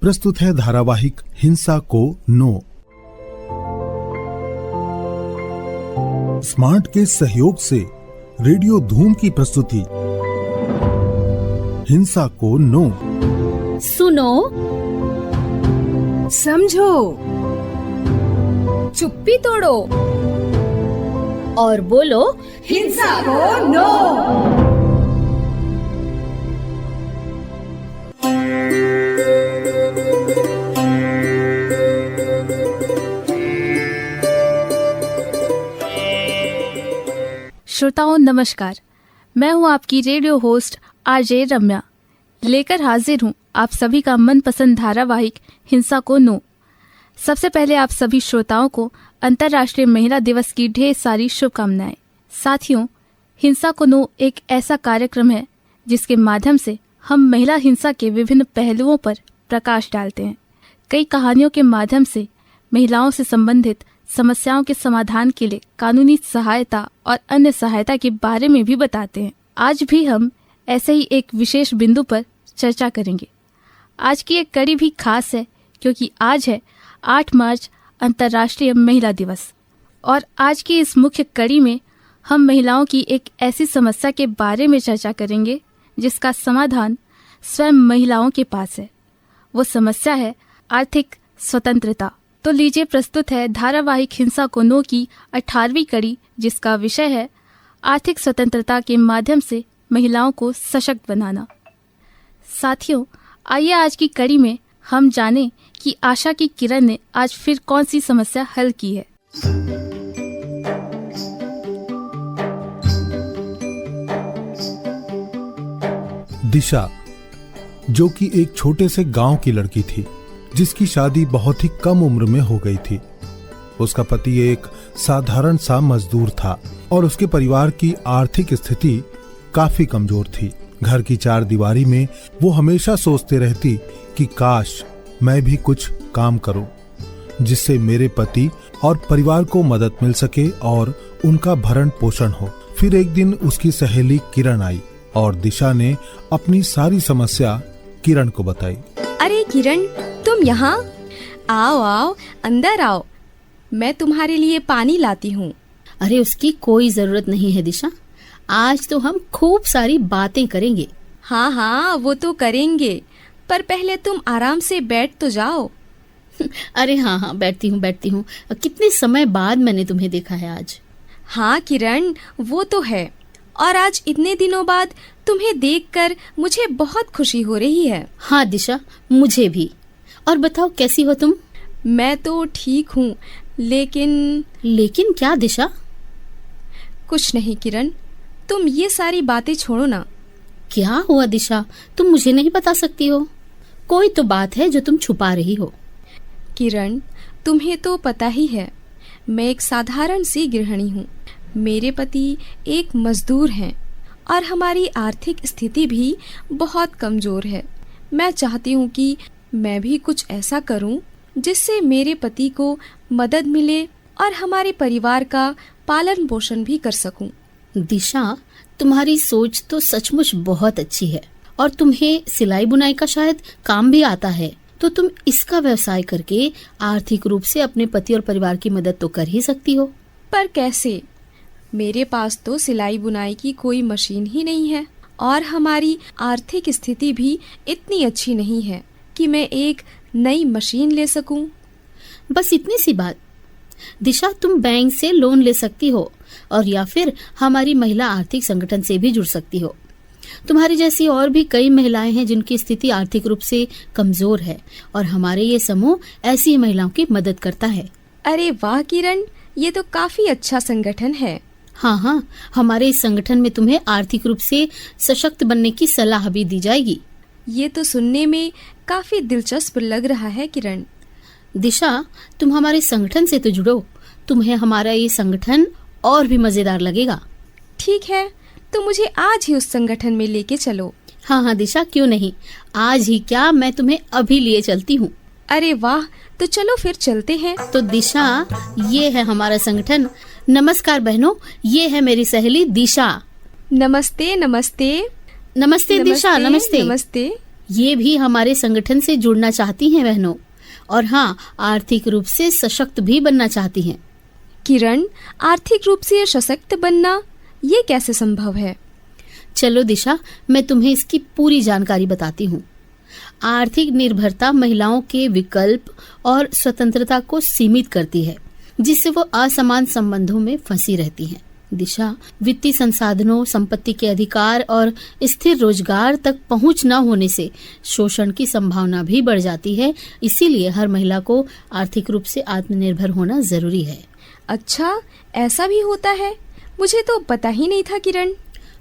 प्रस्तुत है धारावाहिक हिंसा को नो। स्मार्ट के सहयोग से रेडियो धूम की प्रस्तुति हिंसा को नो। सुनो, समझो, चुप्पी तोड़ो और बोलो हिंसा को नो। श्रोताओं नमस्कार, मैं हूं आपकी रेडियो होस्ट आरजे रम्या, लेकर हाजिर हूं आप सभी का मनपसंद धारावाहिक हिंसा को नो। सबसे पहले आप सभी श्रोताओं को अंतर्राष्ट्रीय महिला दिवस की ढेर सारी शुभकामनाएं। साथियों, हिंसा को नो एक ऐसा कार्यक्रम है जिसके माध्यम से हम महिला हिंसा के विभिन्न पहलुओं पर प्रकाश डालते हैं। कई कहानियों के माध्यम से महिलाओं से संबंधित समस्याओं के समाधान के लिए कानूनी सहायता और अन्य सहायता के बारे में भी बताते हैं। आज भी हम ऐसे ही एक विशेष बिंदु पर चर्चा करेंगे। आज की एक कड़ी भी खास है क्योंकि आज है 8 मार्च अंतर्राष्ट्रीय महिला दिवस, और आज की इस मुख्य कड़ी में हम महिलाओं की एक ऐसी समस्या के बारे में चर्चा करेंगे जिसका समाधान स्वयं महिलाओं के पास है। वो समस्या है आर्थिक स्वतंत्रता। तो लीजिए, प्रस्तुत है धारावाहिक हिंसा को नो की 18वीं कड़ी, जिसका विषय है आर्थिक स्वतंत्रता के माध्यम से महिलाओं को सशक्त बनाना। साथियों, आइए आज की कड़ी में हम जानें कि आशा की किरण ने आज फिर कौन सी समस्या हल की है। दिशा, जो कि एक छोटे से गांव की लड़की थी जिसकी शादी बहुत ही कम उम्र में हो गई थी। उसका पति एक साधारण सा मजदूर था और उसके परिवार की आर्थिक स्थिति काफी कमजोर थी। घर की 4 दीवारी में वो हमेशा सोचते रहती कि काश मैं भी कुछ काम करूं जिससे मेरे पति और परिवार को मदद मिल सके और उनका भरण पोषण हो। फिर एक दिन उसकी सहेली किरण आई और दिशा ने अपनी सारी समस्या किरण को बताई। अरे किरण, तुम यहाँ आओ आओ, अंदर आओ, मैं तुम्हारे लिए पानी लाती हूँ। अरे उसकी कोई जरूरत नहीं है दिशा, आज तो हम खूब सारी बातें करेंगे। हाँ हाँ, वो तो करेंगे, पर पहले तुम आराम से बैठ तो जाओ। अरे हाँ हाँ, बैठती हूँ। कितने समय बाद मैंने तुम्हें देखा है आज। हाँ किरण, वो तो है, और आज इतने दिनों बाद तुम्हें देखकर मुझे बहुत खुशी हो रही है। हाँ दिशा, मुझे भी। और बताओ, कैसी हो तुम? मैं तो ठीक हूँ, लेकिन क्या दिशा? कुछ नहीं किरण, तुम ये सारी बातें छोड़ो ना। क्या हुआ दिशा, तुम मुझे नहीं बता सकती हो? कोई तो बात है जो तुम छुपा रही हो। किरण, तुम्हें तो पता ही है, मैं एक साधारण सी गृहिणी हूँ। मेरे पति एक मजदूर हैं और हमारी आर्थिक स्थिति भी बहुत कमजोर है। मैं चाहती हूँ कि मैं भी कुछ ऐसा करूँ जिससे मेरे पति को मदद मिले और हमारे परिवार का पालन पोषण भी कर सकूँ। दिशा, तुम्हारी सोच तो सचमुच बहुत अच्छी है और तुम्हें सिलाई बुनाई का शायद काम भी आता है, तो तुम इसका व्यवसाय करके आर्थिक रूप से अपने पति और परिवार की मदद तो कर ही सकती हो। पर कैसे? मेरे पास तो सिलाई बुनाई की कोई मशीन ही नहीं है और हमारी आर्थिक स्थिति भी इतनी अच्छी नहीं है कि मैं एक नई मशीन ले सकूं। बस इतनी सी बात। दिशा, तुम बैंक से लोन ले सकती हो और या फिर हमारी महिला आर्थिक संगठन से भी जुड़ सकती हो। तुम्हारी जैसी और भी कई महिलाएं हैं जिनकी स्थिति आर्थिक रूप से कमजोर है और हमारे ये समूह ऐसी महिलाओं की मदद करता है। अरे वाह किरण, ये तो काफी अच्छा संगठन है। हाँ, हमारे इस संगठन में तुम्हें आर्थिक रूप से सशक्त बनने की सलाह भी दी जाएगी। ये तो सुनने में काफी दिलचस्प लग रहा है किरण। दिशा, तुम हमारे संगठन से तो जुड़ो, तुम्हें हमारा ये संगठन और भी मजेदार लगेगा। ठीक है, तो मुझे आज ही उस संगठन में लेके चलो। हाँ दिशा, क्यों नहीं, आज ही क्या, मैं तुम्हें अभी लिए चलती हूँ। अरे वाह, तो चलो फिर चलते हैं। तो दिशा, ये है हमारा संगठन। नमस्कार बहनों, ये है मेरी सहेली दिशा। नमस्ते नमस्ते। नमस्ते दिशा, नमस्ते। नमस्ते। ये भी हमारे संगठन से जुड़ना चाहती हैं बहनों, और हाँ, आर्थिक रूप से सशक्त भी बनना चाहती हैं। किरण, आर्थिक रूप से सशक्त बनना ये कैसे संभव है? चलो दिशा, मैं तुम्हें इसकी पूरी जानकारी बताती हूँ। आर्थिक निर्भरता महिलाओं के विकल्प और स्वतंत्रता को सीमित करती है, जिससे वो असमान संबंधों में फंसी रहती हैं। दिशा, वित्तीय संसाधनों, संपत्ति के अधिकार और स्थिर रोजगार तक पहुंच न होने से शोषण की संभावना भी बढ़ जाती है। इसीलिए हर महिला को आर्थिक रूप से आत्मनिर्भर होना जरूरी है। अच्छा, ऐसा भी होता है? मुझे तो पता ही नहीं था किरण।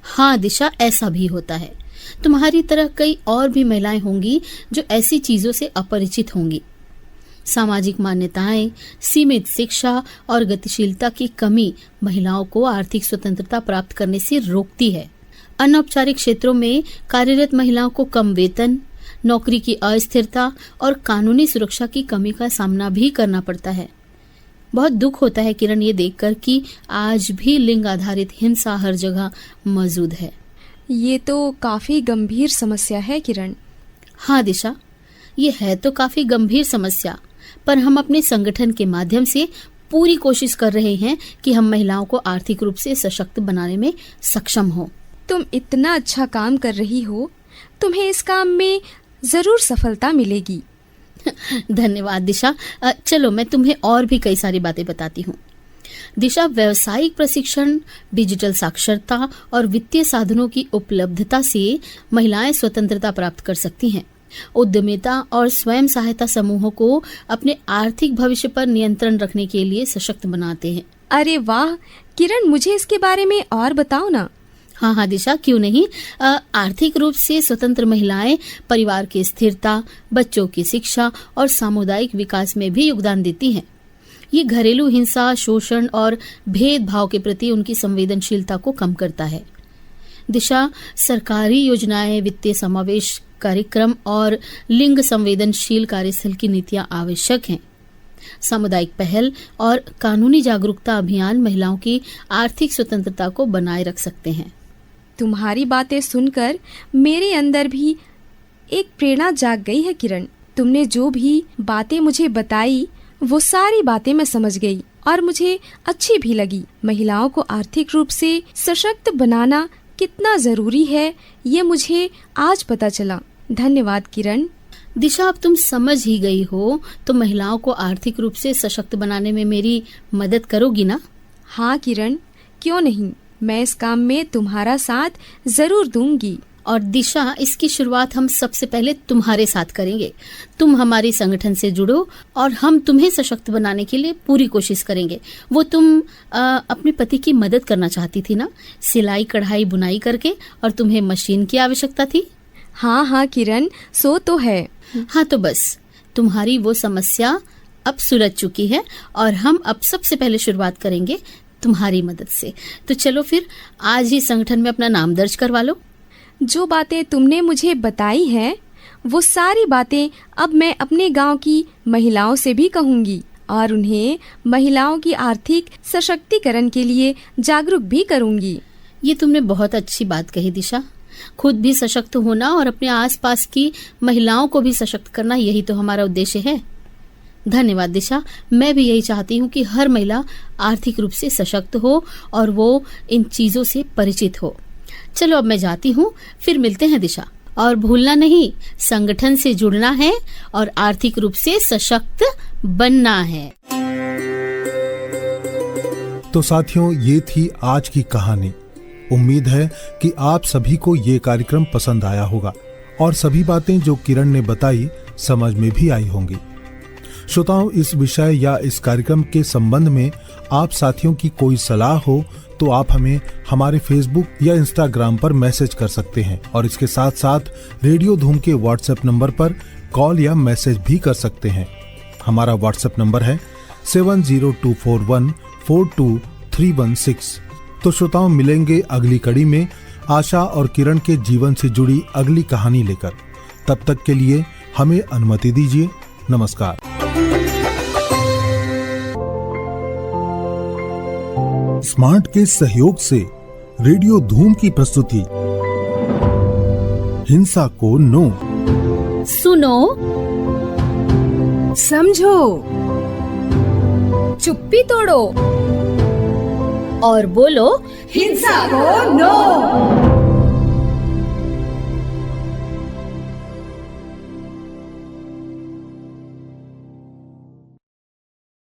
हाँ दिशा, ऐसा भी होता है। तुम्हारी तरह कई और भी महिलाएं होंगी जो ऐसी चीजों से अपरिचित होंगी। सामाजिक मान्यताएं, सीमित शिक्षा और गतिशीलता की कमी महिलाओं को आर्थिक स्वतंत्रता प्राप्त करने से रोकती है। अनौपचारिक क्षेत्रों में कार्यरत महिलाओं को कम वेतन, नौकरी की अस्थिरता और कानूनी सुरक्षा की कमी का सामना भी करना पड़ता है। बहुत दुख होता है किरण ये देखकर कि आज भी लिंग आधारित हिंसा हर जगह मौजूद है। ये तो काफी गंभीर समस्या है किरण। हाँ दिशा, ये है तो काफी गंभीर समस्या, पर हम अपने संगठन के माध्यम से पूरी कोशिश कर रहे हैं कि हम महिलाओं को आर्थिक रूप से सशक्त बनाने में सक्षम हो। तुम इतना अच्छा काम कर रही हो, तुम्हें इस काम में जरूर सफलता मिलेगी। धन्यवाद दिशा। चलो मैं तुम्हें और भी कई सारी बातें बताती हूँ। दिशा, व्यावसायिक प्रशिक्षण, डिजिटल साक्षरता और वित्तीय साधनों की उपलब्धता से महिलाएं स्वतंत्रता प्राप्त कर सकती हैं। उद्यमिता और स्वयं सहायता समूहों को अपने आर्थिक भविष्य पर नियंत्रण रखने के लिए सशक्त बनाते हैं। अरे वाह किरण, मुझे इसके बारे में और बताओ ना। हाँ दिशा, क्यों नहीं। आर्थिक रूप से स्वतंत्र महिलाएं परिवार की स्थिरता, बच्चों की शिक्षा और सामुदायिक विकास में भी योगदान देती हैं। ये घरेलू हिंसा, शोषण और भेदभाव के प्रति उनकी संवेदनशीलता को कम करता है। दिशा, सरकारी योजनाएं, वित्तीय समावेश कार्यक्रम और लिंग संवेदनशील कार्यस्थल की नीतियां आवश्यक हैं। सामुदायिक पहल और कानूनी जागरूकता अभियान महिलाओं की आर्थिक स्वतंत्रता को बनाए रख सकते हैं। तुम्हारी बातें सुनकर मेरे अंदर भी एक प्रेरणा जाग गई है किरण। तुमने जो भी बातें मुझे बताई वो सारी बातें मैं समझ गई और मुझे अच्छी भी लगी। महिलाओं को आर्थिक रूप से सशक्त बनाना कितना जरूरी है ये मुझे आज पता चला। धन्यवाद किरण। दिशा, अब तुम समझ ही गई हो तो महिलाओं को आर्थिक रूप से सशक्त बनाने में मेरी मदद करोगी ना? हाँ किरण, क्यों नहीं, मैं इस काम में तुम्हारा साथ जरूर दूंगी। और दिशा, इसकी शुरुआत हम सबसे पहले तुम्हारे साथ करेंगे। तुम हमारे संगठन से जुड़ो और हम तुम्हें सशक्त बनाने के लिए पूरी कोशिश करेंगे। वो तुम अपने पति की मदद करना चाहती थी ना, सिलाई कढ़ाई बुनाई करके, और तुम्हें मशीन की आवश्यकता थी। हाँ किरण, सो तो है। हाँ तो बस तुम्हारी वो समस्या अब सुलझ चुकी है और हम अब सबसे पहले शुरुआत करेंगे तुम्हारी मदद से। तो चलो फिर आज ही संगठन में अपना नाम दर्ज करवा लो। जो बातें तुमने मुझे बताई हैं वो सारी बातें अब मैं अपने गांव की महिलाओं से भी कहूंगी और उन्हें महिलाओं की आर्थिक सशक्तिकरण के लिए जागरूक भी करूंगी। ये तुमने बहुत अच्छी बात कही दिशा। खुद भी सशक्त होना और अपने आसपास की महिलाओं को भी सशक्त करना, यही तो हमारा उद्देश्य है। धन्यवाद दिशा। मैं भी यही चाहती हूँ कि हर महिला आर्थिक रूप से सशक्त हो और वो इन चीजों से परिचित हो। चलो अब मैं जाती हूँ, फिर मिलते हैं दिशा। और भूलना नहीं, संगठन से जुड़ना है और आर्थिक रूप से सशक्त बनना है। तो साथियों, ये थी आज की कहानी। उम्मीद है कि आप सभी को ये कार्यक्रम पसंद आया होगा और सभी बातें जो किरण ने बताई समझ में भी आई होंगी। श्रोताओं, इस विषय या इस कार्यक्रम के संबंध में आप साथियों की कोई सलाह हो तो आप हमें हमारे फेसबुक या इंस्टाग्राम पर मैसेज कर सकते हैं और इसके साथ साथ रेडियो धूम के व्हाट्सएप नंबर पर कॉल या मैसेज भी कर सकते हैं। हमारा व्हाट्सएप नंबर है 7024142316। तो श्रोताओं, मिलेंगे अगली कड़ी में आशा और किरण के जीवन से जुड़ी अगली कहानी लेकर। तब तक के लिए हमें अनुमति दीजिए। नमस्कार। स्मार्ट के सहयोग से रेडियो धूम की प्रस्तुति हिंसा को नो। सुनो, समझो, चुप्पी तोड़ो और बोलो हिंसा को नो।